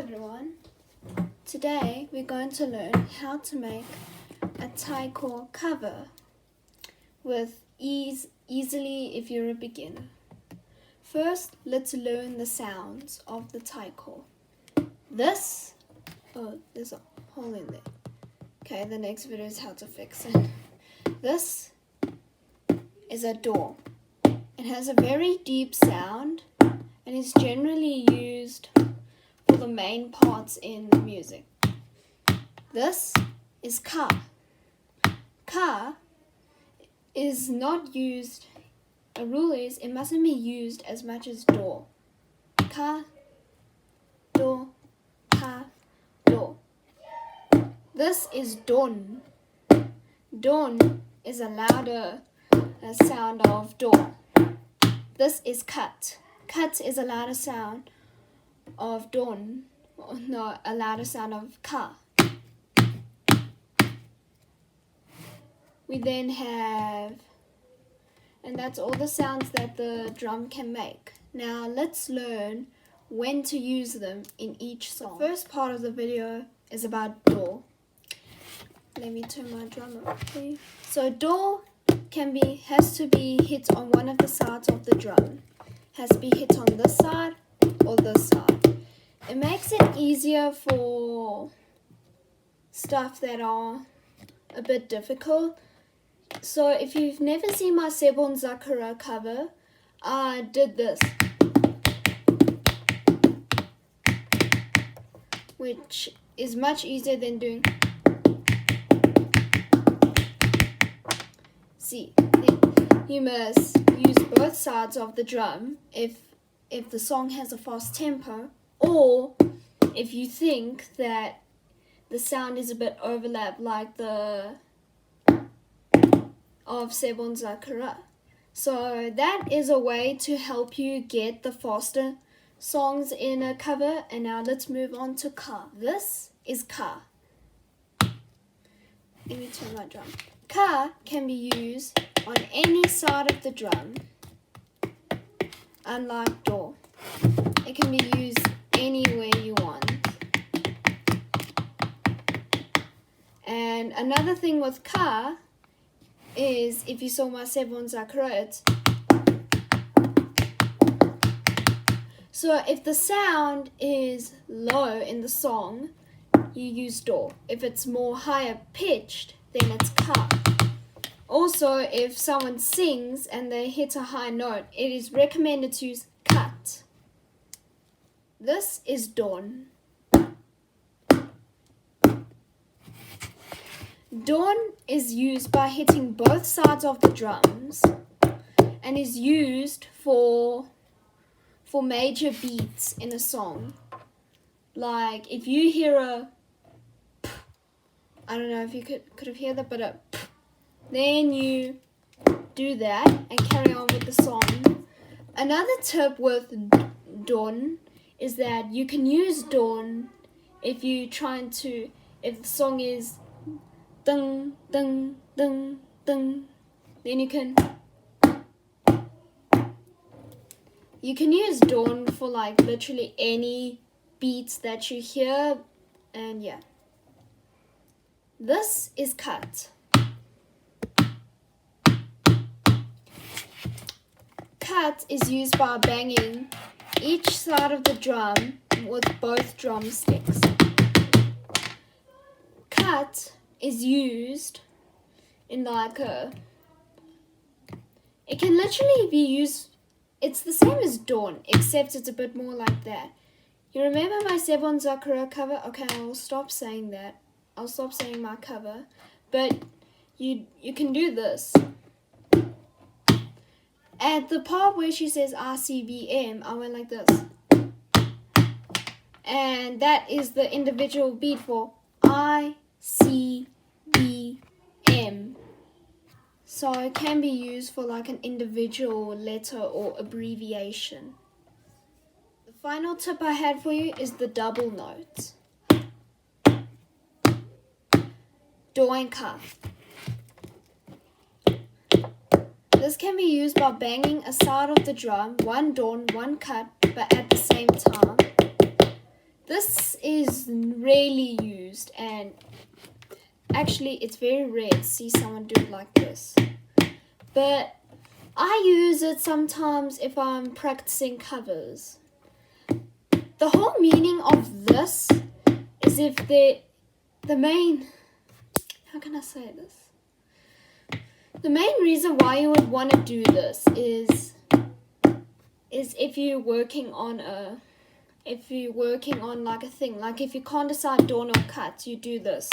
everyone. Today we're going to learn how to make a Taiko cover with easily if you're a beginner. First, let's learn the sounds of the Taiko. There's a hole in there. Okay, the next video is how to fix it. This is a door. It has a very deep sound and is generally used for the main parts in music. This is ka. Ka is not used. A rule is it mustn't be used as much as do. Ka, do, ka, do. This is don. Don is a louder sound of do. This is cut. Cut is a louder sound of don, no, a louder sound of ka. We then have, and that's all the sounds that the drum can make. Now let's learn when to use them in each song. The first part of the video is about do. Let me turn my drum up, please. So do has to be hit on one of the sides of the drum. Has to be hit on this side or this side. It makes it easier for stuff that are a bit difficult. So if you've never seen my Sebon Zakura cover, I did this, which is much easier than doing. See, you must use both sides of the drum if the song has a fast tempo, or if you think that the sound is a bit overlapped like the of Sebon Zakura. So that is a way to help you get the faster songs in a cover. And now let's move on to ka. This is ka. Let me turn my drum. Ka can be used on any side of the drum, unlike do. It can be used anywhere you want. And another thing with ka is, if you saw my Sebon Zakura, so if the sound is low in the song, you use do. If it's more higher pitched, then it's ka. Also, if someone sings and they hit a high note, it is recommended to use cut. This is don. Don is used by hitting both sides of the drums and is used for major beats in a song. Like if you hear a p, I don't know if you could have heard that, but a p, then you do that and carry on with the song. Another tip with don is that you can use don if the song is dun dun dun dun, then you can use don for like literally any beats that you hear. And yeah, this is cut. Cut is used by banging each side of the drum with both drumsticks. Cut is used in like it can literally be used, it's the same as don, except it's a bit more like that. You remember my Sebon Zakura cover? Okay, I'll stop saying that. I'll stop saying my cover. But you can do this. At the part where she says RCBM, I went like this. And that is the individual beat for ICBM. So it can be used for like an individual letter or abbreviation. The final tip I had for you is the double notes. Do and ka. This can be used by banging a side of the drum, one don, one cut, but at the same time. This is rarely used, and actually it's very rare to see someone do it like this. But I use it sometimes if I'm practicing covers. The whole meaning of this is if the main, how can I say this? The main reason why you would want to do this is if you're working on like a thing, like if you can't decide dawn or cut, you do this.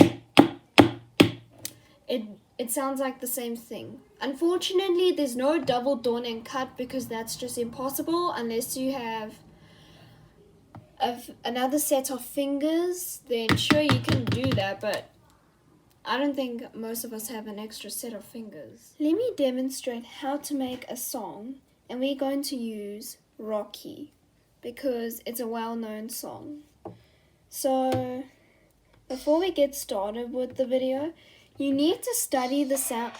It sounds like the same thing. Unfortunately, there's no double dawn and cut because that's just impossible unless you have another set of fingers. Then sure, you can do that, but I don't think most of us have an extra set of fingers. Let me demonstrate how to make a song, and we're going to use Rocky because it's a well-known song. So before we get started with the video, you need to study the sound.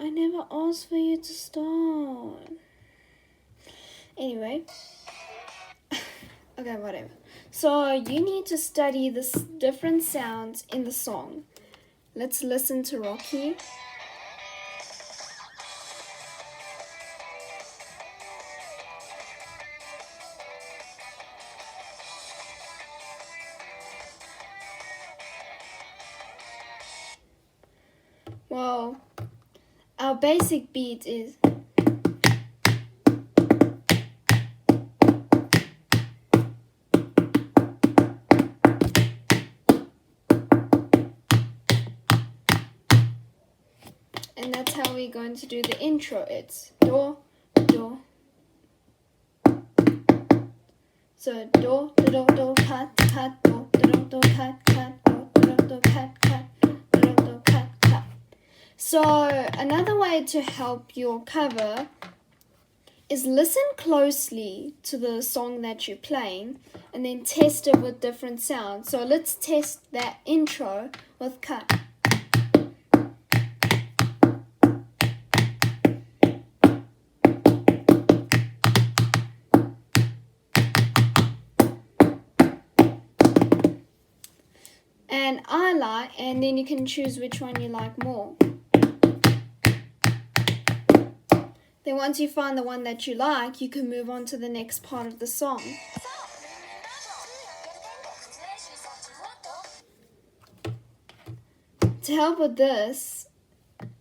I never asked for you to start. Anyway. Okay, whatever. So you need to study the different sounds in the song. Let's listen to Rocky. Well, our basic beat is and that's how we're going to do the intro. It's do, do. So do, do, do, do, cut, cut, do, do, do, do, cut, cut, do, do, do, cut, cut, do, do, do, cut, cut. So another way to help your cover is listen closely to the song that you're playing and then test it with different sounds. So let's test that intro with cut. And then you can choose which one you like more. Then once you find the one that you like, you can move on to the next part of the song. To help with this,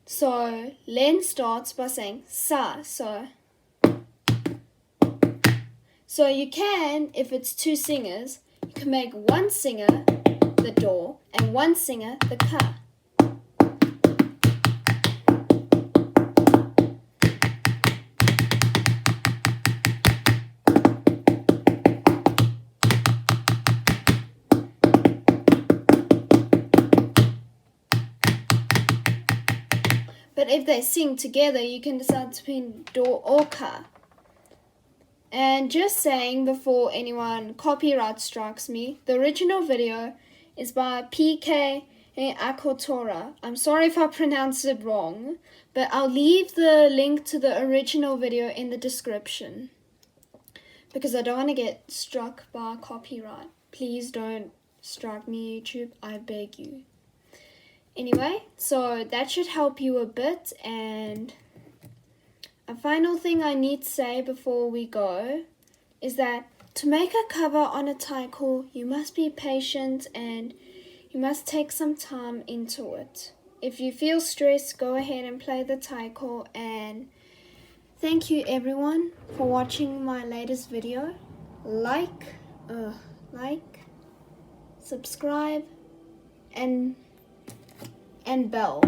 so Len starts by saying sa, so you can, if it's two singers, you can make one singer the do and one singer the ka. But if they sing together, you can decide between do or ka. And just saying before anyone copyright strikes me, the original video is by PK Akotora. I'm sorry if I pronounced it wrong, but I'll leave the link to the original video in the description because I don't want to get struck by copyright. Please don't strike me, YouTube. I beg you. Anyway, so that should help you a bit. And a final thing I need to say before we go is that to make a cover on a taiko, you must be patient and you must take some time into it. If you feel stressed, go ahead and play the taiko. And thank you everyone for watching my latest video. Like, subscribe, and bell.